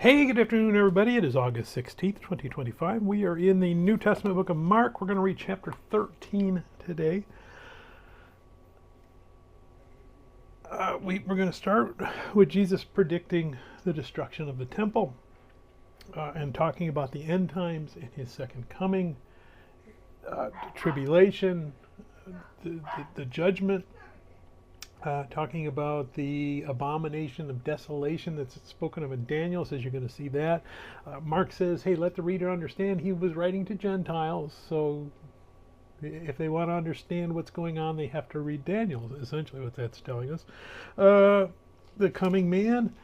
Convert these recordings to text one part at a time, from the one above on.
Hey, good afternoon, everybody. It is August 16th, 2025. We are in the New Testament book of Mark. We're going to read chapter 13 today. We're going to start with Jesus predicting the destruction of the temple and talking about the end times and his second coming, the tribulation, the judgment. Talking about the abomination of desolation that's spoken of in Daniel, says you're going to see that. Mark says, hey, let the reader understand he was writing to Gentiles, so if they want to understand what's going on, they have to read Daniel, essentially what that's telling us. The coming man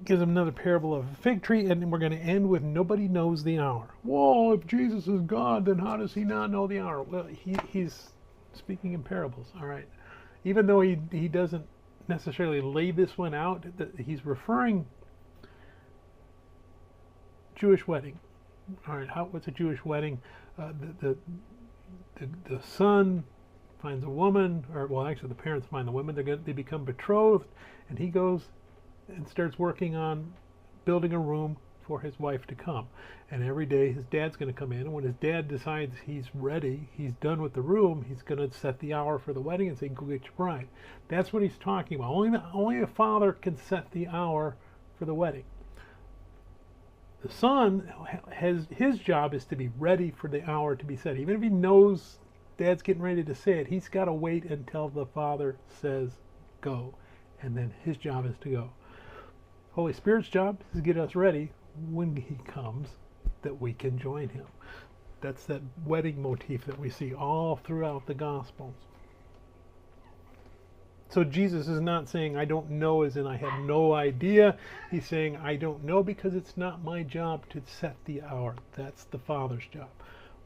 gives them another parable of a fig tree, and we're going to end with nobody knows the hour. Well, if Jesus is God, then how does he not know the hour? Well, he's speaking in parables, all right. Even though he doesn't necessarily lay this one out, he's referring Jewish wedding. All right, what's a Jewish wedding? The son finds a woman, or well, actually the parents find the woman. They become betrothed, and he goes and starts working on building a room for his wife to come. And every day his dad's going to come in, and when his dad decides he's ready, he's done with the room, he's going to set the hour for the wedding and say, go get your bride. That's what he's talking about. Only a father can set the hour for the wedding. The son his job is to be ready for the hour to be set. Even if he knows dad's getting ready to say it, he's got to wait until the father says go, and then his job is to go. Holy Spirit's job is to get us ready when he comes, that we can join him. That's that wedding motif that we see all throughout the Gospels. So Jesus is not saying I don't know as in I have no idea. He's saying I don't know because it's not my job to set the hour. That's the Father's job.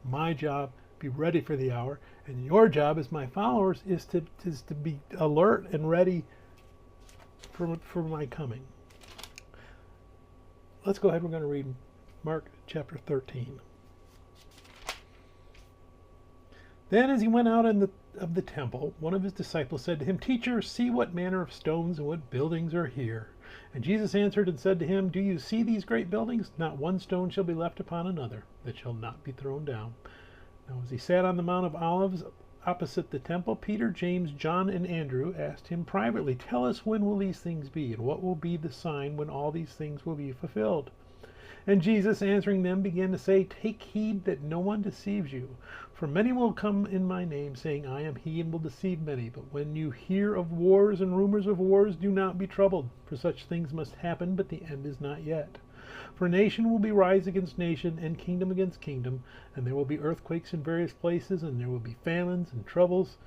My job, be ready for the hour, and your job as my followers is to be alert and ready for my coming. Let's go ahead. We're going to read Mark chapter 13. Then as he went out of the temple, one of his disciples said to him, Teacher, see what manner of stones and what buildings are here. And Jesus answered and said to him, Do you see these great buildings? Not one stone shall be left upon another that shall not be thrown down. Now as he sat on the Mount of Olives opposite the temple, Peter, James, John, and Andrew asked him privately, Tell us, when will these things be, and what will be the sign when all these things will be fulfilled? And Jesus, answering them, began to say, Take heed that no one deceives you. For many will come in my name, saying, I am he, and will deceive many. But when you hear of wars and rumors of wars, do not be troubled, for such things must happen, but the end is not yet. For nation will be rise against nation, and kingdom against kingdom, and there will be earthquakes in various places, and there will be famines and troubles.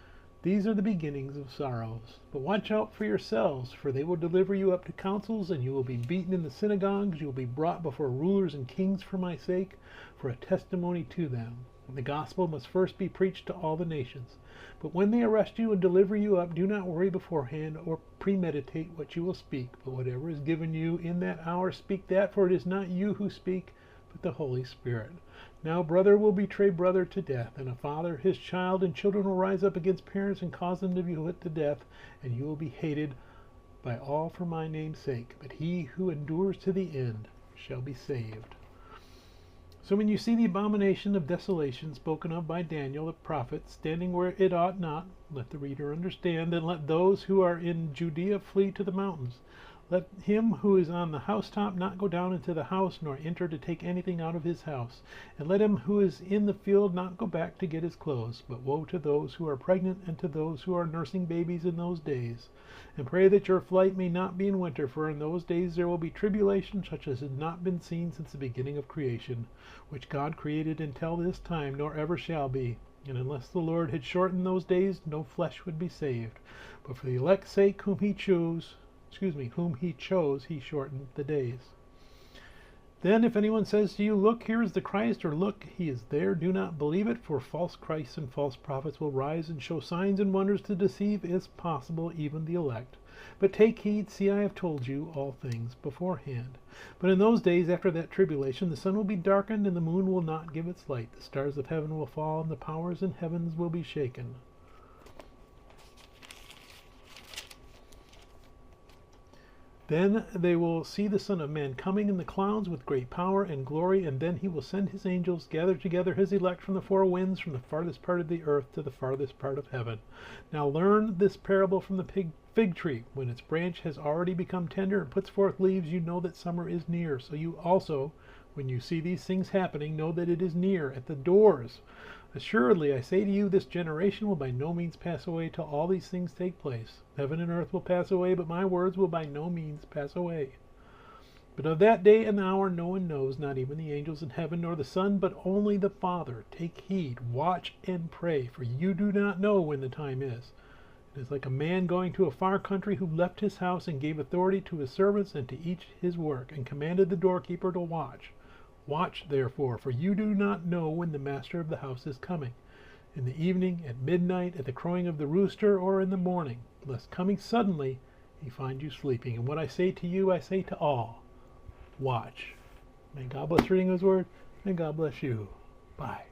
These are the beginnings of sorrows. But watch out for yourselves, for they will deliver you up to councils, and you will be beaten in the synagogues. You will be brought before rulers and kings for my sake, for a testimony to them. And the gospel must first be preached to all the nations. But when they arrest you and deliver you up, do not worry beforehand or premeditate what you will speak. But whatever is given you in that hour, speak that, for it is not you who speak, but the Holy Spirit. Now brother will betray brother to death, and a father his child, and children will rise up against parents and cause them to be put to death, and you will be hated by all for my name's sake. But he who endures to the end shall be saved. So when you see the abomination of desolation spoken of by Daniel the prophet standing where it ought not, let the reader understand, and let those who are in Judea flee to the mountains. Let him who is on the housetop not go down into the house, nor enter to take anything out of his house. And let him who is in the field not go back to get his clothes. But woe to those who are pregnant and to those who are nursing babies in those days. And pray that your flight may not be in winter, for in those days there will be tribulation such as has not been seen since the beginning of creation, which God created until this time, nor ever shall be. And unless the Lord had shortened those days, no flesh would be saved. But for the elect's sake whom he chose, he shortened the days. Then if anyone says to you, Look, here is the Christ, or Look, he is there, do not believe it, for false Christs and false prophets will rise and show signs and wonders to deceive, if possible, even the elect. But take heed, see, I have told you all things beforehand. But in those days after that tribulation, the sun will be darkened, and the moon will not give its light. The stars of heaven will fall, and the powers in heavens will be shaken. Then they will see the Son of Man coming in the clouds with great power and glory, and then he will send his angels, gather together his elect from the four winds, from the farthest part of the earth to the farthest part of heaven. Now learn this parable from the fig tree. When its branch has already become tender and puts forth leaves, you know that summer is near. So you also, when you see these things happening, know that it is near, at the doors. Assuredly, I say to you, this generation will by no means pass away till all these things take place. Heaven and earth will pass away, but my words will by no means pass away. But of that day and hour no one knows, not even the angels in heaven, nor the Son, but only the Father. Take heed, watch and pray, for you do not know when the time is. It is like a man going to a far country who left his house and gave authority to his servants and to each his work, and commanded the doorkeeper to watch. Watch, therefore, for you do not know when the master of the house is coming, in the evening, at midnight, at the crowing of the rooster, or in the morning, lest coming suddenly he find you sleeping. And what I say to you, I say to all, watch. May God bless reading his word, and God bless you. Bye.